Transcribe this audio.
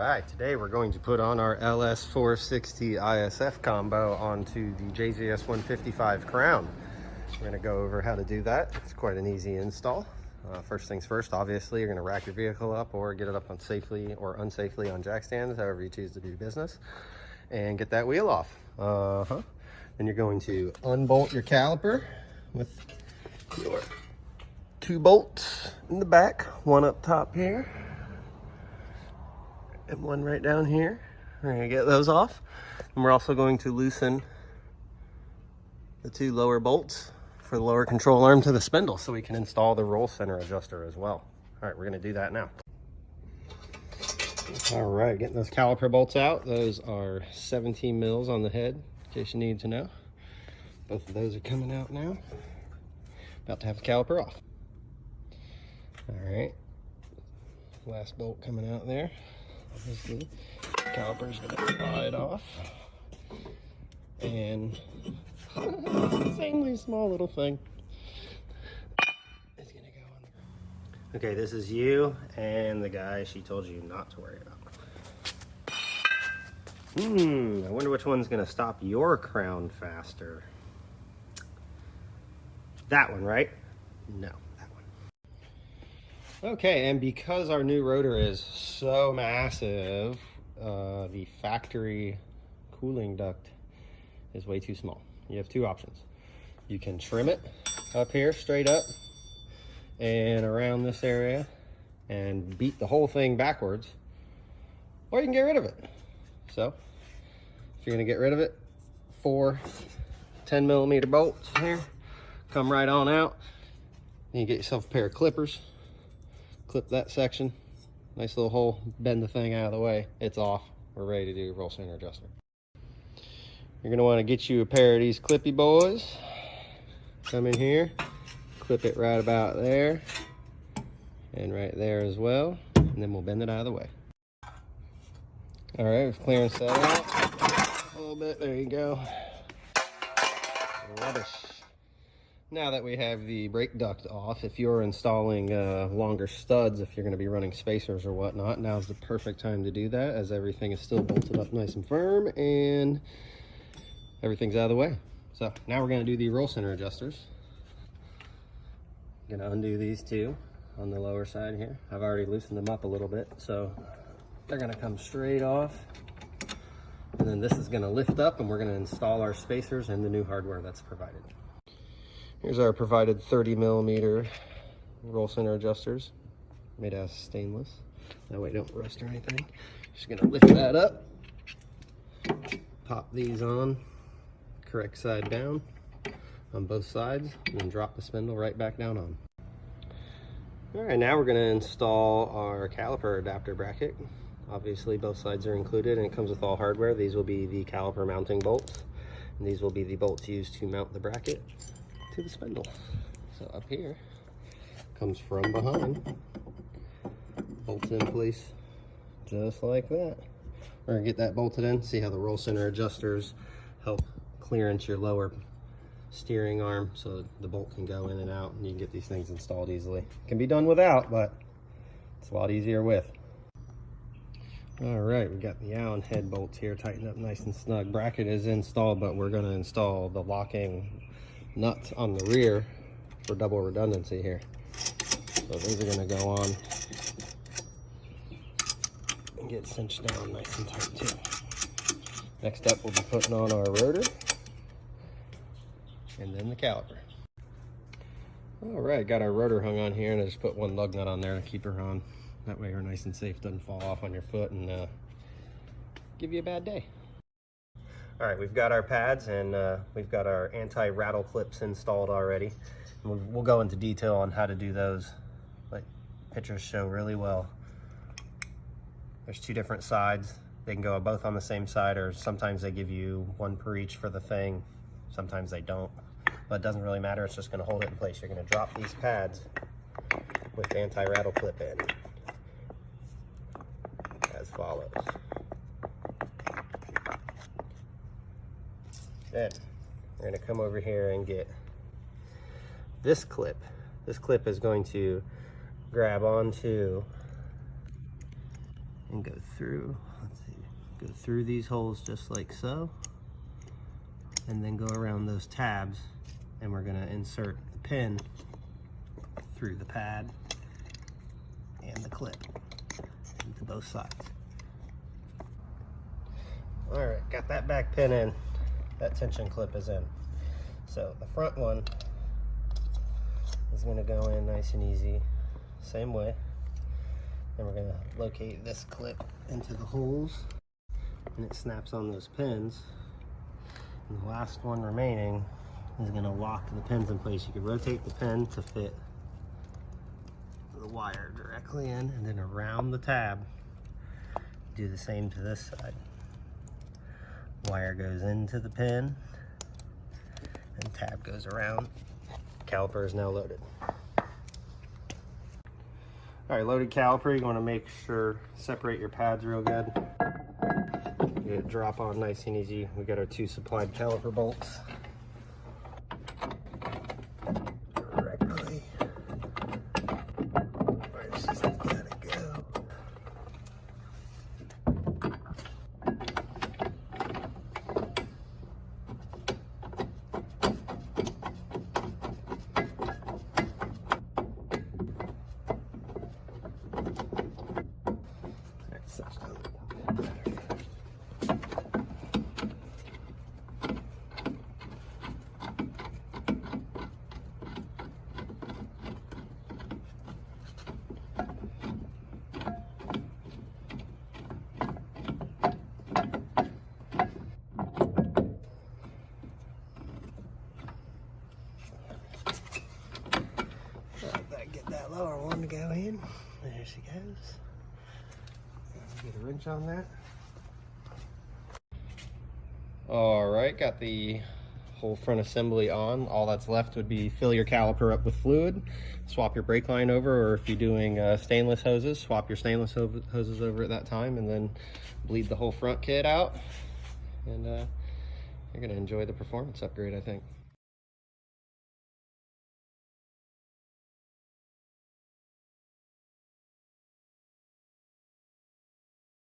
right, today we're going to put on our LS460 ISF combo onto the JZS 155 Crown. We're going to go over how to do that. It's quite an easy install. First things first, obviously, you're going to rack your vehicle up or get it up on safely or unsafely on jack stands, however you choose to do business, and get that wheel off. Then you're going to unbolt your caliper with your 2 bolts in the back, one up top here and one right down here. We're going to get those off, and we're also going to loosen the 2 lower bolts for the lower control arm to the spindle so we can install the roll center adjuster as well. All right, we're going to do that now. All right, getting those caliper bolts out. Those are 17 mils on the head, in case you need to know. Both of those are coming out now. About to have the caliper off. All right, last bolt coming out there. Obviously, the caliper's gonna slide off. And insanely small little thing is gonna go under. Okay, this is you and the guy she told you not to worry about. I wonder which one's gonna stop your crown faster. That one, right? No, that one. Okay, and because our new rotor is so massive, the factory cooling duct is way too small. You have 2 options. You can trim it up here, straight up, and around this area, and beat the whole thing backwards, or you can get rid of it. So, if you're gonna get rid of it, 4 10mm bolts here, come right on out. Then you get yourself a pair of clippers, clip that section, nice little hole, bend the thing out of the way, it's off. We're ready to do roll center adjuster. You're gonna wanna get you a pair of these clippy boys. Come in here, clip it right about there, and right there as well, and then we'll bend it out of the way. All right, we've clearance that out a little bit, there you go. Rubbish. Now that we have the brake duct off, if you're installing longer studs, if you're going to be running spacers or whatnot, now's the perfect time to do that, as everything is still bolted up nice and firm and everything's out of the way. So now we're going to do the roll center adjusters. I'm going to undo these 2 on the lower side here. I've already loosened them up a little bit, so they're going to come straight off. And then this is going to lift up, and we're going to install our spacers and the new hardware that's provided. Here's our provided 30mm roll center adjusters, made out of stainless. That way they don't rust or anything. Just gonna lift that up, pop these on, correct side down on both sides, and then drop the spindle right back down on. All right, now we're gonna install our caliper adapter bracket. Obviously both sides are included, and it comes with all hardware. These will be the caliper mounting bolts, and these will be the bolts used to mount the bracket to the spindle. So up here, comes from behind, bolts in place just like that. We're gonna get that bolted in, see how the roll center adjusters help clearance your lower steering arm so the bolt can go in and out, and you can get these things installed easily. It can be done without, but it's a lot easier with. All right, we got the Allen head bolts here tightened up nice and snug. Bracket is installed, but we're gonna install the locking nuts on the rear for double redundancy here. So those are going to go on and get cinched down nice and tight too. Next up, we'll be putting on our rotor and then the caliper. All right, got our rotor hung on here, and I just put 1 lug nut on there to keep her on. That way her nice and safe, doesn't fall off on your foot and give you a bad day. All right, we've got our pads, and we've got our anti-rattle clips installed already. And we'll go into detail on how to do those, but pictures show really well. There's 2 different sides. They can go both on the same side, or sometimes they give you 1 per each for the thing. Sometimes they don't, but it doesn't really matter. It's just gonna hold it in place. You're gonna drop these pads with the anti-rattle clip in as follows. Then we're going to come over here and get this clip. This clip is going to grab onto and go through, let's see, go through these holes just like so, and then go around those tabs, and we're gonna insert the pin through the pad and the clip into both sides. All right, got that back pin in, that tension clip is in. So the front one is gonna go in nice and easy, same way. Then we're gonna locate this clip into the holes, and it snaps on those pins. And the last one remaining is gonna lock the pins in place. You can rotate the pin to fit the wire directly in, and then around the tab, do the same to this side. Wire goes into the pin, and tab goes around. Caliper is now loaded. All right, loaded caliper, you want to make sure, separate your pads real good. Get it drop on nice and easy. We got our 2 supplied caliper bolts. Directly. Where it's just gotta go. Get that lower one to go in. There she goes. Get a wrench on that. All right, got the whole front assembly on. All that's left would be fill your caliper up with fluid, swap your brake line over, or if you're doing stainless hoses, swap your stainless hoses over at that time, and then bleed the whole front kit out. And you're gonna enjoy the performance upgrade, I think.